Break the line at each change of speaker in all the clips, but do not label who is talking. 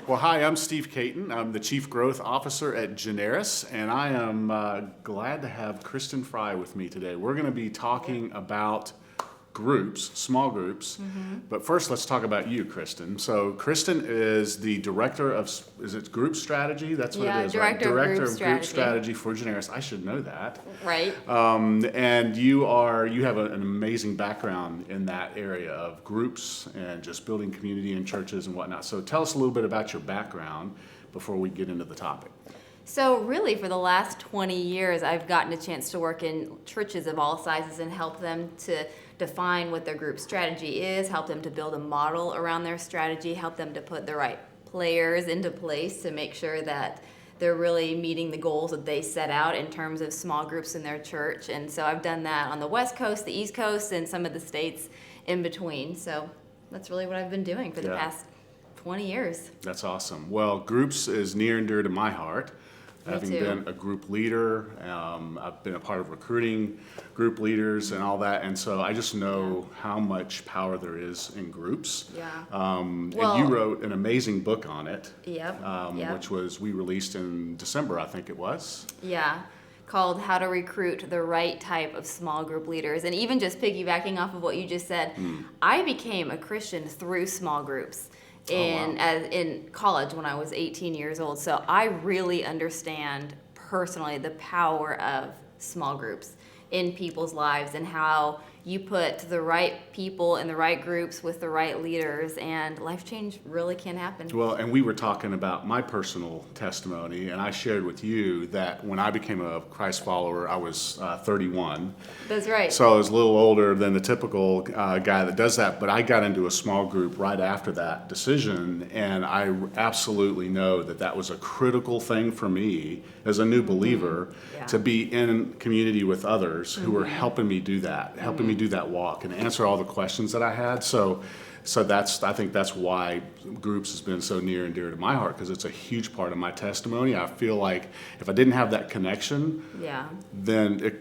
Well, hi, I'm Steve Caton. I'm the Chief Growth Officer at Generis, and I am glad to have Kristin Fry with me today. We're going to be talking about groups, small groups, but first let's talk about you, Kristin. So Kristin is the Director of, is it Group Strategy? That's what it is, right?
Director of
Group Strategy for Generis. I should know that.
Right.
And you have an amazing background in that area of groups and just building community in churches and whatnot. So tell us a little bit about your background before we get into the topic.
So really, for the last 20 years, I've gotten a chance to work in churches of all sizes and help them to define what their group strategy is, help them to build a model around their strategy, help them to put the right players into place to make sure that they're really meeting the goals that they set out in terms of small groups in their church. And so I've done that on the West Coast, the East Coast, and some of the states in between. So that's really what I've been doing for the past 20 years.
That's awesome. Well, groups is near and dear to my heart. Having been a group leader, I've been a part of recruiting group leaders and all that, and so I just know how much power there is in groups. And you wrote an amazing book on it, which we released in December, I think it was.
Yeah, called How to Recruit the Right Type of Small Group Leaders. And even just piggybacking off of what you just said, I became a Christian through small groups. In college when I was 18 years old. So I really understand personally the power of small groups in people's lives and how you put the right people in the right groups with the right leaders, and life change really can happen.
Well, and we were talking about my personal testimony, and I shared with you that when I became a Christ follower, I was 31.
That's right.
So I was a little older than the typical guy that does that, but I got into a small group right after that decision, and I absolutely know that that was a critical thing for me as a new believer to be in community with others who were helping me do that, helping me do that walk and answer all the questions that I had. So I think that's why groups has been so near and dear to my heart, because it's a huge part of my testimony. I feel like if I didn't have that connection, then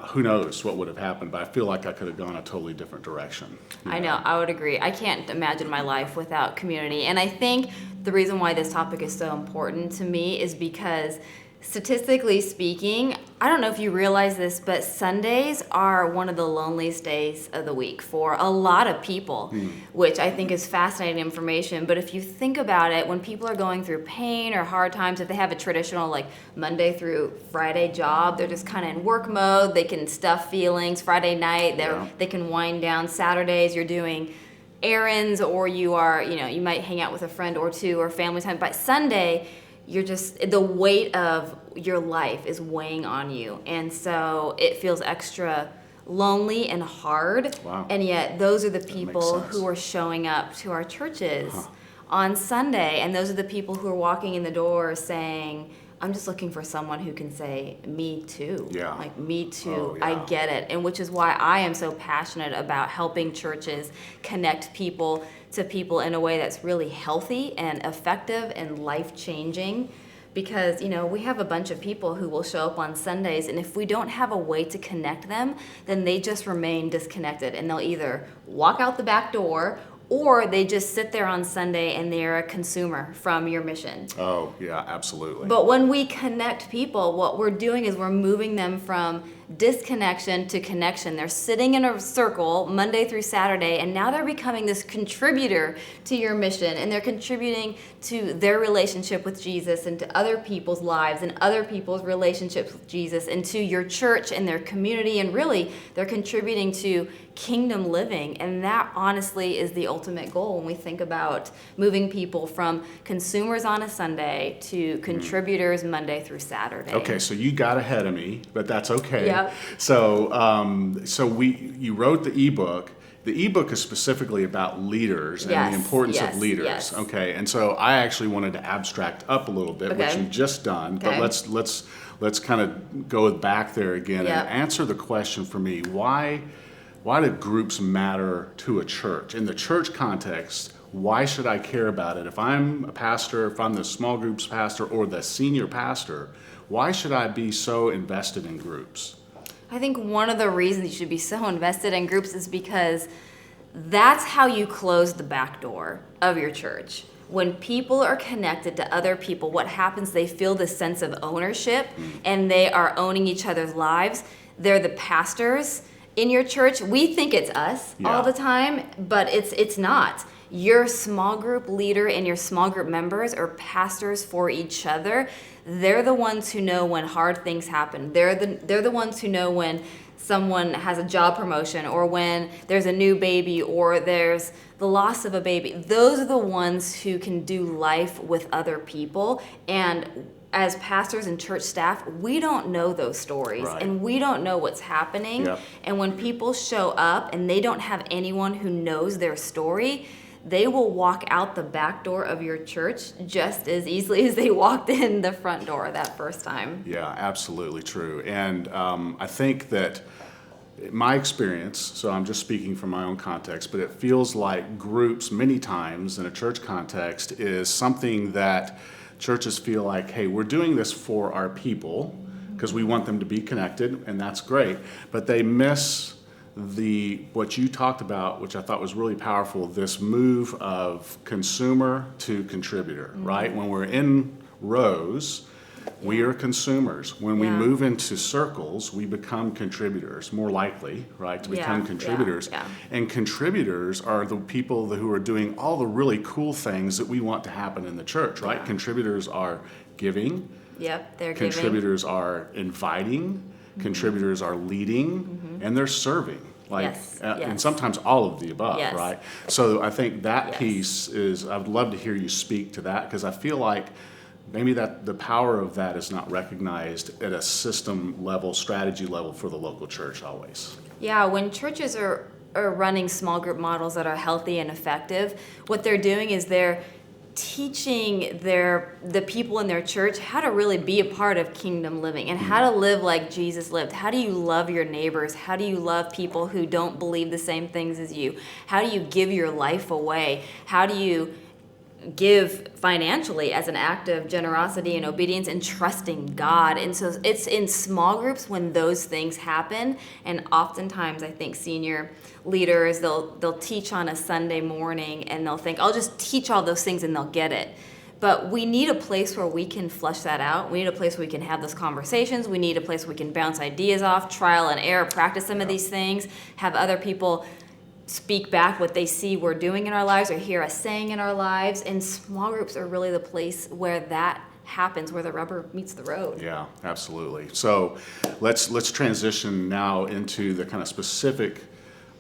who knows what would have happened, but I feel like I could have gone a totally different direction.
I know, I would agree. I can't imagine my life without community. And I think the reason why this topic is so important to me is because statistically speaking, I don't know if you realize this, but Sundays are one of the loneliest days of the week for a lot of people, which I think is fascinating information. But if you think about it, when people are going through pain or hard times, if they have a traditional like Monday through Friday job, they're just kind of in work mode. They can stuff feelings. Friday night, they can wind down. Saturdays, you're doing errands, or you might hang out with a friend or two or family time. By Sunday, the weight of your life is weighing on you. And so it feels extra lonely and hard.
Wow.
And yet those are the people who are showing up to our churches on Sunday. And those are the people who are walking in the door saying, I'm just looking for someone who can say, me too.
Yeah.
Like, me too.
Oh, yeah.
I get it. And which is why I am so passionate about helping churches connect people to people in a way that's really healthy and effective and life-changing. Because, we have a bunch of people who will show up on Sundays, and if we don't have a way to connect them, then they just remain disconnected. And they'll either walk out the back door, or they just sit there on Sunday and they're a consumer from your mission.
Oh, yeah, absolutely.
But when we connect people, what we're doing is we're moving them from disconnection to connection. They're sitting in a circle Monday through Saturday, and now they're becoming this contributor to your mission, and they're contributing to their relationship with Jesus and to other people's lives and other people's relationships with Jesus and to your church and their community, and really they're contributing to kingdom living. And that honestly is the ultimate goal when we think about moving people from consumers on a Sunday to contributors Monday through Saturday.
Okay, so you got ahead of me, but that's okay.
Yep.
So you wrote the ebook. The ebook is specifically about leaders and the importance of leaders.
Yes.
Okay, and so I actually wanted to abstract up a little bit, which you've just done.
Okay.
But let's kind of go back there again and answer the question for me: why do groups matter to a church? In the church context, why should I care about it? If I'm a pastor, if I'm the small groups pastor or the senior pastor, why should I be so invested in groups?
I think one of the reasons you should be so invested in groups is because that's how you close the back door of your church. when people are connected to other people, what happens, they feel this sense of ownership and they are owning each other's lives. They're the pastors in your church. We think it's us all the time, but it's not. Your small group leader and your small group members are pastors for each other. They're the ones who know when hard things happen. They're the ones who know when someone has a job promotion or when there's a new baby or there's the loss of a baby. Those are the ones who can do life with other people. And as pastors and church staff, we don't know those stories and we don't know what's happening. And when people show up and they don't have anyone who knows their story, they will walk out the back door of your church just as easily as they walked in the front door that first time.
Yeah, absolutely true. And I think that my experience, so I'm just speaking from my own context, but it feels like groups many times in a church context is something that churches feel like, hey, we're doing this for our people because we want them to be connected, and that's great, but they miss what you talked about, which I thought was really powerful, this move of consumer to contributor, right? When we're in rows, we are consumers. When we move into circles, we become contributors, more likely, right, to become contributors. And contributors are the people who are doing all the really cool things that we want to happen in the church, right? Contributors are giving.
They're
contributors are inviting. Contributors are leading, and they're serving. And sometimes all of the above, right? So I think that piece is, I would love to hear you speak to that, because I feel like maybe that the power of that is not recognized at a system level, strategy level for the local church always.
Yeah, when churches are running small group models that are healthy and effective, what they're doing is they're teaching the people in their church how to really be a part of kingdom living and how to live like Jesus lived. How do you love your neighbors? How do you love people who don't believe the same things as you? How do you give your life away? How do you give financially as an act of generosity and obedience and trusting God? And so it's in small groups when those things happen. And oftentimes I think senior leaders, they'll teach on a Sunday morning and they'll think, I'll just teach all those things and they'll get it. But we need a place where we can flesh that out. We need a place where we can have those conversations. We need a place where we can bounce ideas off, trial and error, practice some of these things, have other people speak back what they see we're doing in our lives or hear us saying in our lives. And small groups are really the place where that happens, where the rubber meets the road.
Yeah, absolutely. So let's transition now into the kind of specific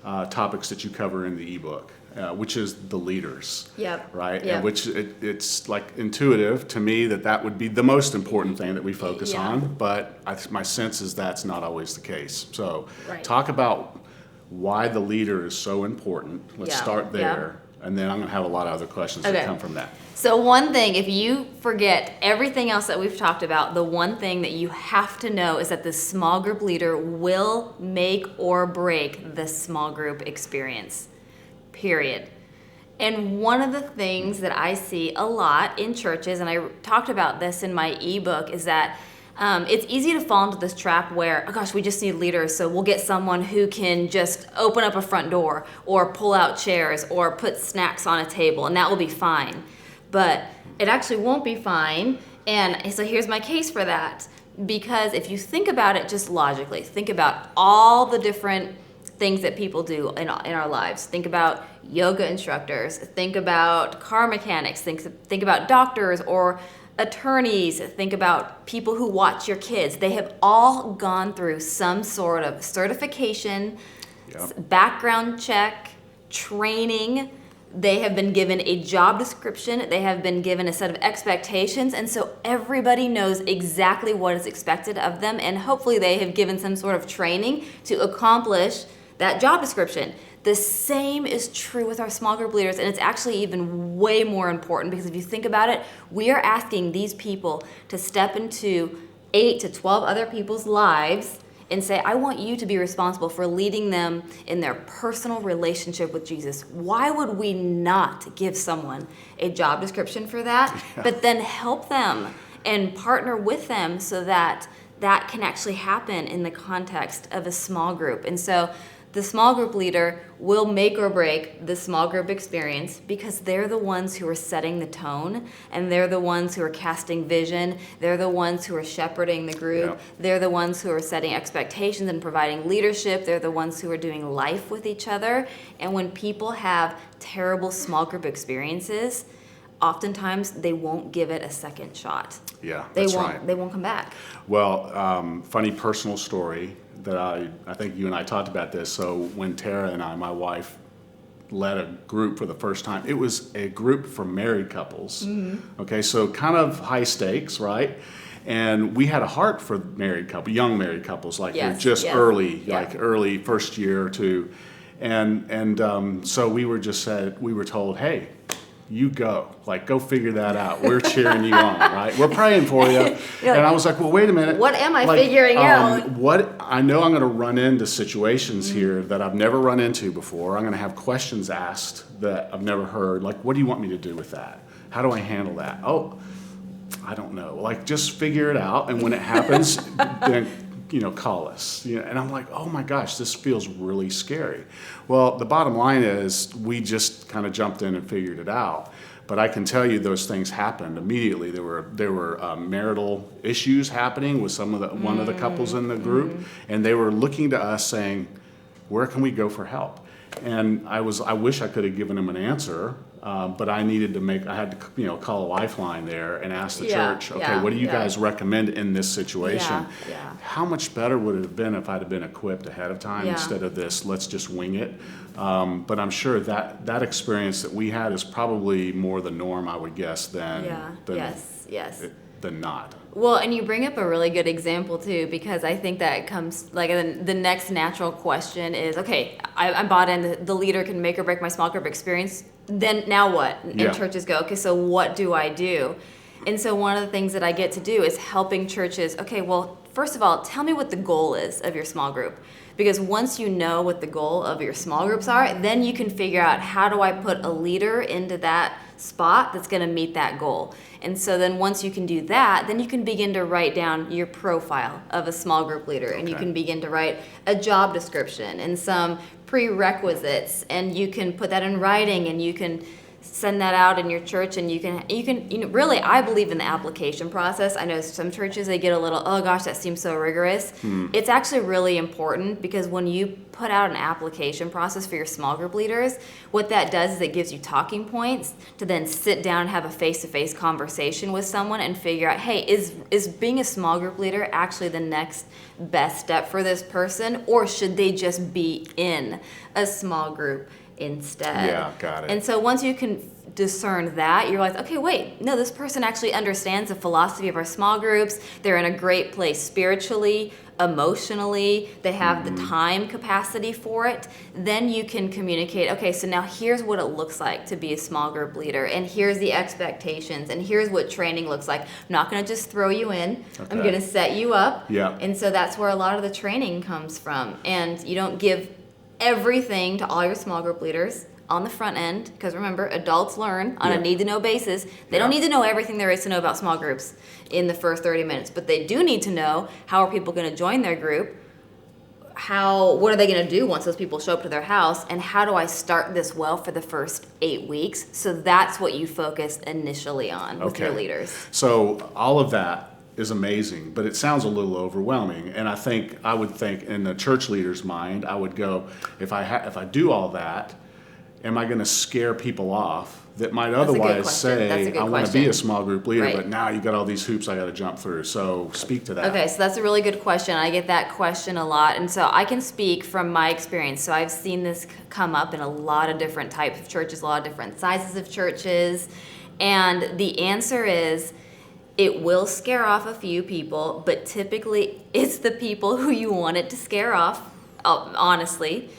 topics that you cover in the ebook, which is the leaders. Right? And which it's like intuitive to me that would be the most important thing that we focus on, but my sense is that's not always the case. So talk about why the leader is so important. Let's start there, and then I'm going to have a lot of other questions that come from that.
So one thing, if you forget everything else that we've talked about, the one thing that you have to know is that the small group leader will make or break the small group experience, period. And one of the things that I see a lot in churches, and I talked about this in my ebook, is that it's easy to fall into this trap where, oh gosh, we just need leaders, so we'll get someone who can just open up a front door or pull out chairs or put snacks on a table, and that will be fine. But it actually won't be fine, and so here's my case for that. Because if you think about it just logically, think about all the different things that people do in our lives. Think about yoga instructors, think about car mechanics, think about doctors or attorneys, think about people who watch your kids. They have all gone through some sort of certification, background check, training. They have been given a job description. They have been given a set of expectations. And so everybody knows exactly what is expected of them. And hopefully they have given some sort of training to accomplish that job description. The same is true with our small group leaders, and it's actually even way more important because if you think about it, we are asking these people to step into 8 to 12 other people's lives and say, I want you to be responsible for leading them in their personal relationship with Jesus. Why would we not give someone a job description for that, but then help them and partner with them so that that can actually happen in the context of a small group? And so the small group leader will make or break the small group experience because they're the ones who are setting the tone, and they're the ones who are casting vision. They're the ones who are shepherding the group.
Yep.
They're the ones who are setting expectations and providing leadership. They're the ones who are doing life with each other. And when people have terrible small group experiences, oftentimes they won't give it a second shot.
Yeah, that's right.
They won't come back.
Well, funny personal story that I think you and I talked about this. So when Tara and I, my wife, led a group for the first time, it was a group for married couples. Mm-hmm. Okay, so kind of high stakes, right? And we had a heart for young married couples, like they're just early, like early first year or two. And so we were told, hey, you go figure that out. We're cheering you on, right? We're praying for you. And I was like, well, wait a minute.
What am I figuring out?
I know I'm going to run into situations here that I've never run into before. I'm going to have questions asked that I've never heard. Like, what do you want me to do with that? How do I handle that? Oh, I don't know. Like, just figure it out. And when it happens, then call us. And I'm like, oh my gosh, this feels really scary. Well, the bottom line is we just kind of jumped in and figured it out. But I can tell you those things happened immediately. There were marital issues happening with one of the couples in the group, and they were looking to us saying, where can we go for help? And I wish I could have given them an answer. But I had to call a lifeline there and ask the church, okay, what do you guys recommend in this situation? How much better would it have been if I'd have been equipped ahead of time instead of this, let's just wing it? But I'm sure that experience that we had is probably more the norm, I would guess, than not.
Well, and you bring up a really good example too, because I think that comes like the next natural question is, okay, I'm bought in, the leader can make or break my small group experience. Then now what? And churches go, okay, so what do I do? And so one of the things that I get to do is helping churches, okay, well, first of all, tell me what the goal is of your small group. Because once you know what the goal of your small groups are, then you can figure out, how do I put a leader into that spot that's going to meet that goal. And so then once you can do that, then you can begin to write down your profile of a small group leader, and you can begin to write a job description and some prerequisites, and you can put that in writing, and you can send that out in your church, and you can really, I believe in the application process. I know some churches, they get a little, oh gosh, that seems so rigorous. It's actually really important, because when you put out an application process for your small group leaders, what that does is it gives you talking points to then sit down and have a face-to-face conversation with someone and figure out, hey, is being a small group leader actually the next best step for this person, or should they just be in a small group instead?
Yeah, got it.
And so once you can discern that, you're like, okay, wait, no, this person actually understands the philosophy of our small groups. They're in a great place spiritually, emotionally, they have the time capacity for it. Then you can communicate, okay, so now here's what it looks like to be a small group leader, and here's the expectations, and here's what training looks like. I'm not going to just throw you in. Okay. I'm going to set you up.
Yeah.
And so that's where a lot of the training comes from. And you don't give everything to all your small group leaders on the front end, because remember, adults learn on a need-to-know basis. They don't need to know everything there is to know about small groups in the first 30 minutes, but they do need to know, how are people going to join their group? What are they going to do once those people show up to their house? And how do I start this well for the first 8 weeks? So that's what you focus initially on with your leaders.
So all of that is amazing, but it sounds a little overwhelming. And I would think in the church leader's mind, I would go, if I do all that, am I going to scare people off that might otherwise say, I want to be a small group leader, but now you've got all these hoops I got to jump through? So speak to that.
Okay, so that's a really good question. I get that question a lot. And so I can speak from my experience. So I've seen this come up in a lot of different types of churches, a lot of different sizes of churches. And the answer is, it will scare off a few people, but typically it's the people who you want it to scare off, honestly.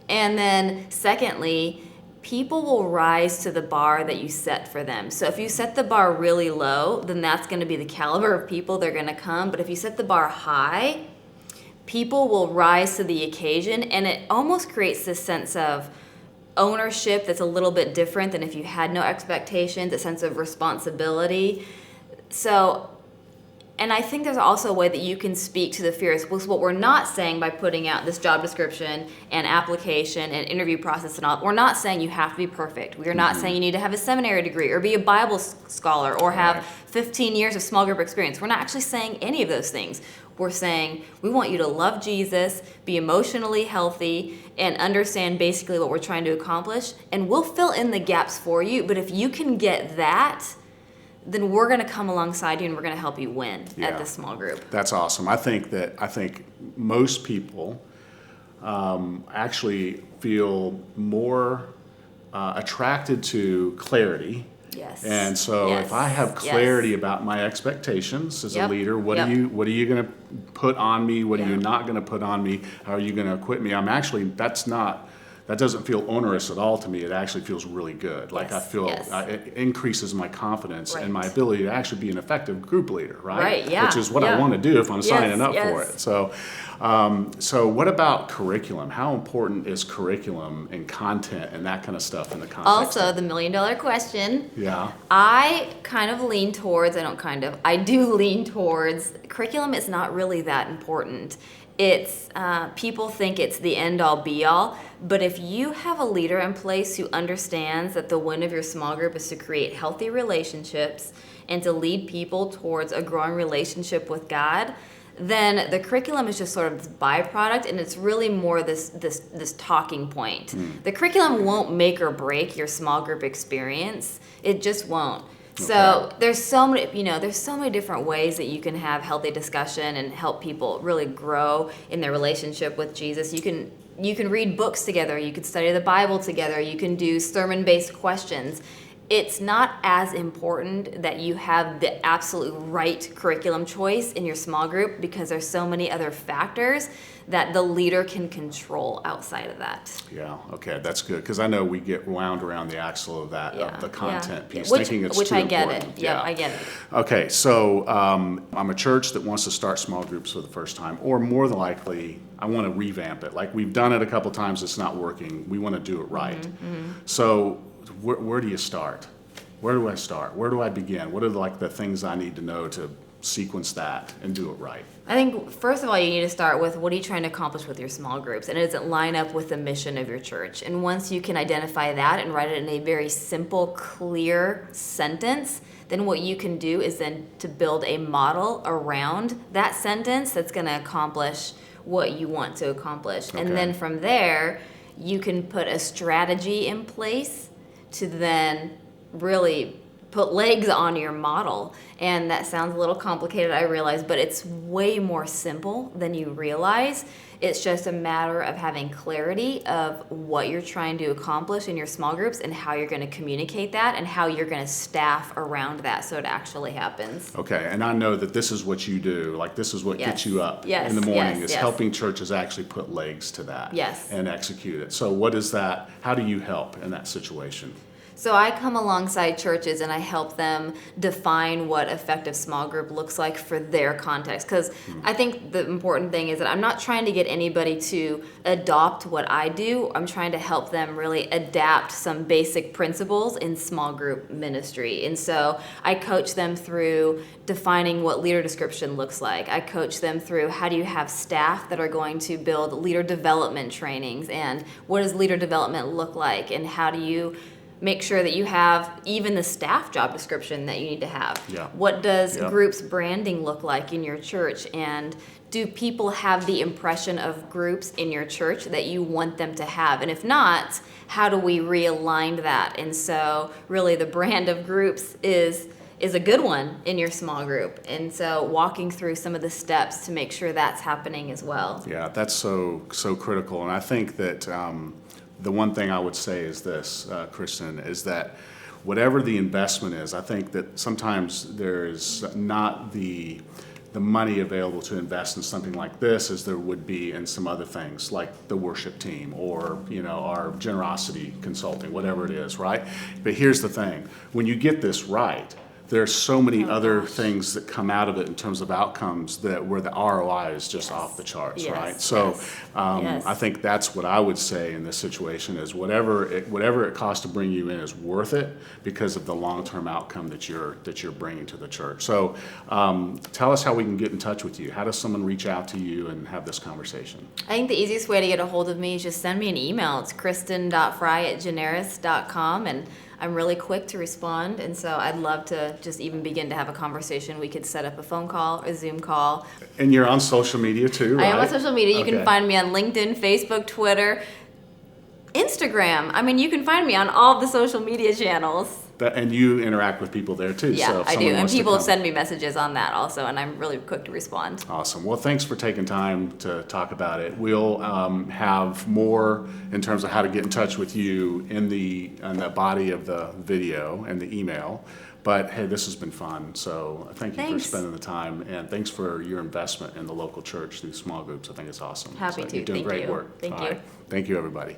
And then secondly, people will rise to the bar that you set for them. So if you set the bar really low, then that's going to be the caliber of people they're going to come. But if you set the bar high, people will rise to the occasion, and it almost creates this sense of ownership that's a little bit different than if you had no expectations, a sense of responsibility. So And I think there's also a way that you can speak to the fears. What we're not saying by putting out this job description and application and interview process and all, we're not saying you have to be perfect. We are not saying you need to have a seminary degree or be a Bible scholar or have 15 years of small group experience. We're not actually saying any of those things. We're saying we want you to love Jesus, be emotionally healthy, and understand basically what we're trying to accomplish. And we'll fill in the gaps for you. But if you can get that, then we're going to come alongside you and we're going to help you win at this small group.
That's awesome. I think most people actually feel more attracted to clarity.
Yes.
And so if I have clarity about my expectations as a leader, what are you going to put on me? What are you not going to put on me? How are you going to equip me? That doesn't feel onerous at all to me. It actually feels really good. Like I feel it increases my confidence and my ability to actually be an effective group leader, right?
Right, yeah.
Which is what I want to do if I'm signing up for it. So, so what about curriculum? How important is curriculum and content and that kind of stuff in the context?
Also, the $1 million question.
Yeah.
I do lean towards curriculum is not really that important. It's people think it's the end all be all, but if you have a leader in place who understands that the win of your small group is to create healthy relationships and to lead people towards a growing relationship with God, then the curriculum is just sort of this byproduct, and it's really more this talking point. The curriculum won't make or break your small group experience. It just won't. So there's so many different ways that you can have healthy discussion and help people really grow in their relationship with Jesus. You can read books together, you can study the Bible together, you can do sermon-based questions. It's not as important that you have the absolute right curriculum choice in your small group because there's so many other factors that the leader can control outside of that.
Yeah, okay, that's good, because I know we get wound around the axle of that, of the content piece,
Which
thinking it's too
I get
important.
it. Yep, I get it.
Okay, so I'm a church that wants to start small groups for the first time, or more than likely, I want to revamp it. Like, we've done it a couple times, it's not working, we want to do it right. So where do you start? Where do I start? Where do I begin? What are the things I need to know to sequence that and do it right?
I think, first of all, you need to start with what are you trying to accomplish with your small groups? And does it line up with the mission of your church? And once you can identify that and write it in a very simple, clear sentence, then what you can do is then to build a model around that sentence that's going to accomplish what you want to accomplish. Okay. And then from there, you can put a strategy in place to then really put legs on your model. And that sounds a little complicated, I realize, but it's way more simple than you realize. It's just a matter of having clarity of what you're trying to accomplish in your small groups and how you're going to communicate that and how you're going to staff around that so it actually happens.
Okay, and I know that this is what you do, like this is what gets you up in the morning, is helping churches actually put legs to that and execute it. So what is that, how do you help in that situation?
So I come alongside churches and I help them define what effective small group looks like for their context. Because I think the important thing is that I'm not trying to get anybody to adopt what I do. I'm trying to help them really adapt some basic principles in small group ministry. And so I coach them through defining what leader description looks like. I coach them through how do you have staff that are going to build leader development trainings, and what does leader development look like, and how do you make sure that you have even the staff job description that you need to have. What does groups branding look like in your church, and do people have the impression of groups in your church that you want them to have? And if not, how do we realign that? And so really the brand of groups is a good one in your small group. And so walking through some of the steps to make sure that's happening as well. Yeah,
that's so critical. And I think that the one thing I would say is this, Kristin, is that whatever the investment is, I think that sometimes there's not the money available to invest in something like this as there would be in some other things, like the worship team or our generosity consulting, whatever it is, right? But here's the thing: when you get this right, there's so many
Oh,
other
gosh.
things that come out of it in terms of outcomes that where the ROI is just
Yes.
off the charts,
Yes,
right? So
yes, yes.
I think that's what I would say in this situation is whatever it costs to bring you in is worth it because of the long-term outcome that you're bringing to the church. So tell us how we can get in touch with you. How does someone reach out to you and have this conversation?
I think the easiest way to get a hold of me is just send me an email. It's kristin.fry@generis.com, and I'm really quick to respond, and so I'd love to just even begin to have a conversation. We could set up a phone call, a Zoom call.
And you're on social media too, right?
I am on social media. You
Okay.
can find me on LinkedIn, Facebook, Twitter, Instagram. I mean, you can find me on all the social media channels.
And you interact with people there too.
Yeah,
so if
I do.
someone
And
wants to
people
come-
send me messages on that also, and I'm really quick to respond.
Awesome. Well, thanks for taking time to talk about it. We'll have more in terms of how to get in touch with you in the body of the video and the email. But hey, this has been fun. So thank you
Thanks.
for spending the time, and thanks for your investment in the local church through small groups. I think it's awesome.
Happy
So
to.
You're doing
Thank
great
you.
work.
Thank
All
you.
right. Thank you, everybody.